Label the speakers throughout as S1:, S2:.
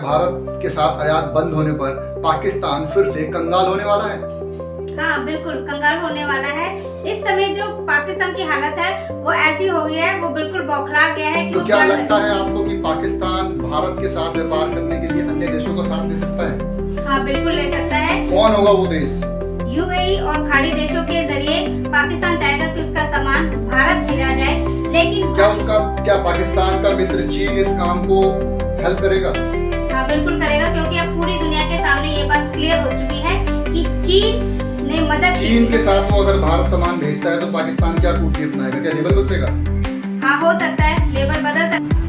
S1: भारत के साथ आयात बंद होने पर पाकिस्तान फिर से कंगाल होने वाला है।
S2: हाँ बिल्कुल कंगाल होने वाला है। इस समय जो पाकिस्तान की हालत है वो ऐसी हो गई है, वो बिल्कुल बौखला गया है।
S1: तो क्या लगता है आपको कि पाकिस्तान भारत के साथ व्यापार करने के लिए अन्य देशों का साथ ले सकता है?
S2: हाँ बिल्कुल ले सकता है।
S1: कौन होगा वो देश?
S2: यूएई और खाड़ी देशों के जरिए पाकिस्तान चाहेगा कि उसका सामान भारत भेजा जाए, लेकिन
S1: क्या पाकिस्तान का मित्र चीन इस काम को हेल्प करेगा?
S2: हाँ बिल्कुल करेगा, क्योंकि अब पूरी दुनिया के सामने ये बात क्लियर हो चुकी है कि चीन ने मदद की।
S1: चीन के साथ वो अगर भारत सामान भेजता है तो पाकिस्तान क्या कूटनीति अपनाएगा? क्या लेवल बदलेगा?
S2: हाँ हो सकता है, लेवल बदल सकता है।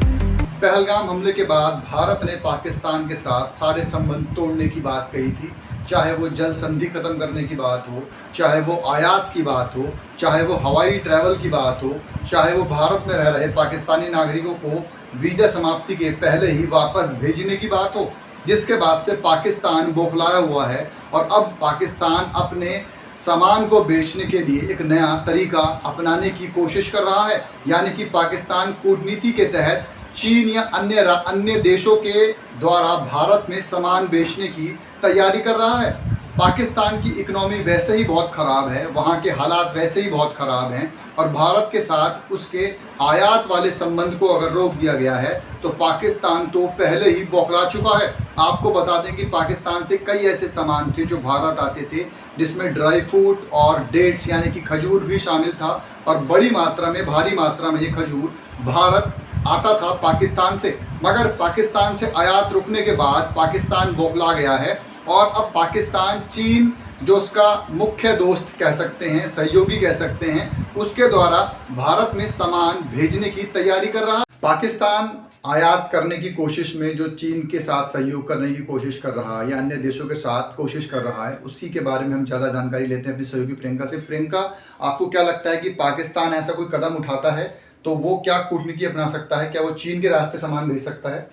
S1: पहलगाम हमले के बाद भारत ने पाकिस्तान के साथ सारे संबंध तोड़ने की बात कही थी, चाहे वो जल संधि खत्म करने की बात हो, चाहे वो आयात की बात हो, चाहे वो हवाई ट्रैवल की बात हो, चाहे वो भारत में रह रहे पाकिस्तानी नागरिकों को वीजा समाप्ति के पहले ही वापस भेजने की बात हो, जिसके बाद से पाकिस्तान बौखलाया हुआ है और अब पाकिस्तान अपने सामान को बेचने के लिए एक नया तरीका अपनाने की कोशिश कर रहा है। यानी कि पाकिस्तान कूटनीति के तहत चीन या अन्य देशों के द्वारा भारत में सामान बेचने की तैयारी कर रहा है। पाकिस्तान की इकोनॉमी वैसे ही बहुत ख़राब है, वहाँ के हालात वैसे ही बहुत ख़राब हैं और भारत के साथ उसके आयात वाले संबंध को अगर रोक दिया गया है तो पाकिस्तान तो पहले ही बौखला चुका है। आपको बता दें कि पाकिस्तान से कई ऐसे सामान थे जो भारत आते थे, जिसमें ड्राई फ्रूट और डेट्स यानी कि खजूर भी शामिल था और बड़ी मात्रा में, भारी मात्रा में ये खजूर भारत आता था पाकिस्तान से। मगर पाकिस्तान से आयात रुकने के बाद पाकिस्तान बौखला गया है और अब पाकिस्तान चीन, जो उसका मुख्य दोस्त कह सकते हैं, सहयोगी कह सकते हैं, उसके द्वारा भारत में सामान भेजने की तैयारी कर रहा है। पाकिस्तान आयात करने की कोशिश में जो चीन के साथ सहयोग करने की कोशिश कर रहा है या अन्य देशों के साथ कोशिश कर रहा है, उसी के बारे में हम ज़्यादा जानकारी लेते हैं अपनी सहयोगी प्रियंका से। प्रियंका, आपको क्या लगता है कि पाकिस्तान ऐसा कोई कदम उठाता है तो वो क्या कूटनीति अपना सकता है? क्या वो चीन के रास्ते सामान भेज सकता है?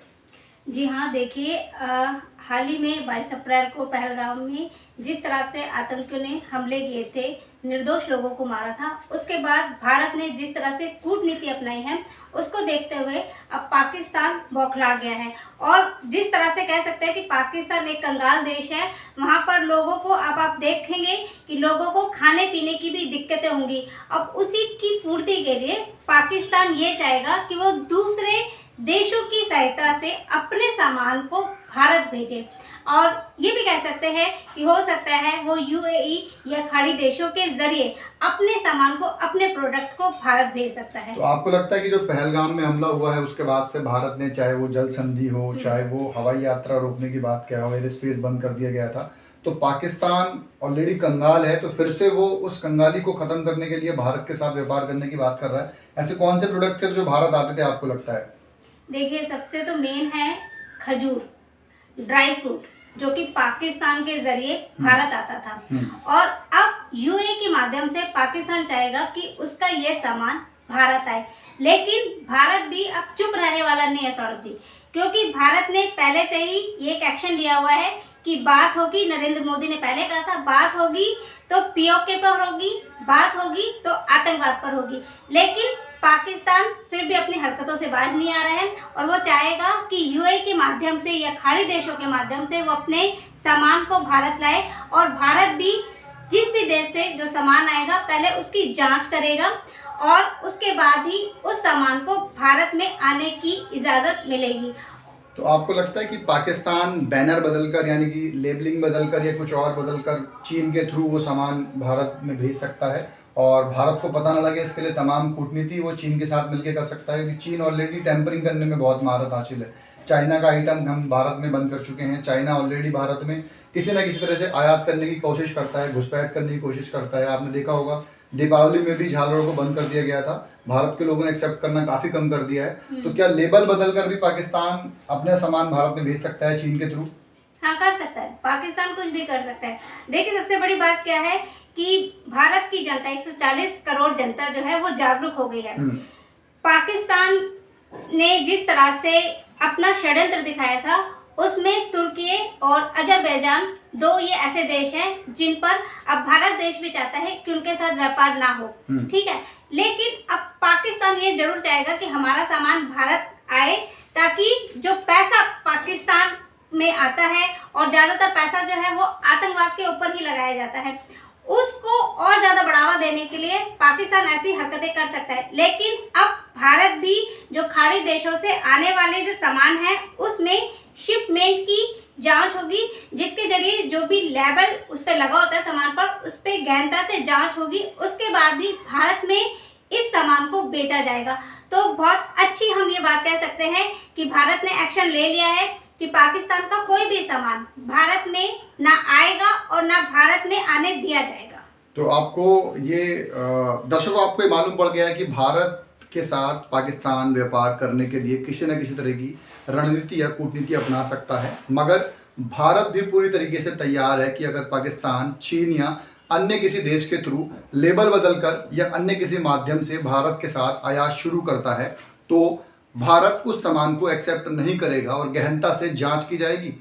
S2: जी हाँ, देखिए हाल ही में 22 अप्रैल को पहलगाम में जिस तरह से आतंकियों ने हमले किए थे, निर्दोष लोगों को मारा था, उसके बाद भारत ने जिस तरह से कूटनीति अपनाई है, उसको देखते हुए अब पाकिस्तान बौखला गया है। और जिस तरह से कह सकते हैं कि पाकिस्तान एक कंगाल देश है, वहाँ पर लोगों को अब आप देखेंगे कि लोगों को खाने पीने की भी दिक्कतें होंगी। अब उसी की पूर्ति के लिए पाकिस्तान ये चाहेगा कि वो दूसरे देशों की सहायता से अपने सामान को भारत भेजे, और ये भी कह सकते हैं कि हो सकता है वो यूएई या खाड़ी देशों के जरिए अपने सामान को, अपने प्रोडक्ट को भारत भेज सकता है।
S1: तो आपको लगता है कि जो पहलगाम में हमला हुआ है उसके बाद से भारत ने, चाहे वो जल संधि हो, चाहे वो हवाई यात्रा रोकने की बात क्या हो, एयर स्पेस बंद कर दिया गया था, तो पाकिस्तान ऑलरेडी कंगाल है, तो फिर से वो उस कंगाली को खत्म करने के लिए भारत के साथ व्यापार करने की बात कर रहा है। ऐसे कौन से प्रोडक्ट थे जो भारत आते थे आपको लगता है?
S2: देखिए, सबसे तो मेन है खजूर, ड्राई फ्रूट, जो कि पाकिस्तान के जरिए भारत आता था। और अब यूएई के माध्यम से पाकिस्तान चाहेगा कि उसका ये सामान भारत आए, लेकिन भारत भी अब चुप रहने वाला नहीं है सौरभ जी, क्योंकि भारत ने पहले से ही ये एक एक्शन लिया हुआ है कि बात होगी, नरेंद्र मोदी ने पहले कहा था बात होगी तो पीओके पर होगी, बात होगी तो आतंकवाद पर होगी, लेकिन पाकिस्तान फिर भी अपनी हरकतों से बाज नहीं आ रहा है और वो चाहेगा कि यूएई के माध्यम से या खाड़ी देशों के माध्यम से वो अपने सामान को भारत लाए, और भारत भी जिस भी देश से जो सामान आएगा पहले उसकी जांच करेगा और उसके बाद ही उस सामान को भारत में आने की इजाज़त मिलेगी।
S1: तो आपको लगता है कि पाकिस्तान बैनर बदलकर, यानी कि लेबलिंग बदलकर या कुछ और बदलकर चीन के थ्रू वो सामान भारत में भेज सकता है और भारत को पता न लगे, इसके लिए तमाम कूटनीति वो चीन के साथ मिलकर कर सकता है? क्योंकि चीन ऑलरेडी टेम्परिंग करने में बहुत महारत हासिल है। चाइना का आइटम हम भारत में बंद कर चुके हैं। चाइना ऑलरेडी भारत में किसी न किसी तरह से आयात करने की कोशिश करता है, घुसपैठ करने की कोशिश करता है। आपने देखा होगा दीपावली में भी झालरों को बंद कर दिया गया था, भारत के लोगों ने एक्सेप्ट करना काफ़ी कम कर दिया है। तो क्या लेबल बदलकर भी पाकिस्तान अपने सामान भारत में भेज सकता है चीन के थ्रू?
S2: हाँ कर सकता है, पाकिस्तान कुछ भी कर सकता है। देखिए, सबसे बड़ी बात क्या है कि भारत की जनता, 140 करोड़ जनता जो है वो जागरूक हो गई है। पाकिस्तान ने जिस तरह से अपना षड्यंत्र दिखाया था, उसमें तुर्की और अजरबैजान दो ये ऐसे देश हैं जिन पर अब भारत देश भी चाहता है कि उनके साथ व्यापार ना हो, ठीक है। लेकिन अब पाकिस्तान ये जरूर चाहेगा कि हमारा सामान भारत आए, ताकि जो पैसा पाकिस्तान में आता है और ज़्यादातर पैसा जो है वो आतंकवाद के ऊपर ही लगाया जाता है, उसको और ज़्यादा बढ़ावा देने के लिए पाकिस्तान ऐसी हरकतें कर सकता है। लेकिन अब भारत भी जो खाड़ी देशों से आने वाले जो सामान है उसमें शिपमेंट की जांच होगी, जिसके जरिए जो भी लेबल उस पर लगा होता है सामान पर, उस पर गहनता से जांच होगी, उसके बाद ही भारत में इस सामान को बेचा जाएगा। तो बहुत अच्छी हम ये बात कह सकते हैं कि भारत ने एक्शन ले लिया है कि पाकिस्तान का कोई भी सामान भारत में ना आएगा और ना भारत में आने दिया जाएगा।
S1: तो आपको ये दर्शकों, आपको ये मालूम पड़ गया है कि भारत के साथ पाकिस्तान व्यापार करने के लिए किसी न किसी तरह की रणनीति या कूटनीति अपना सकता है, मगर भारत भी पूरी तरीके से तैयार है कि अगर पाकिस्तान, चीन या अन्य किसी देश के थ्रू लेबल बदलकर या अन्य किसी माध्यम से भारत के साथ आयात शुरू करता है तो भारत उस सामान को एक्सेप्ट नहीं करेगा और गहनता से जांच की जाएगी।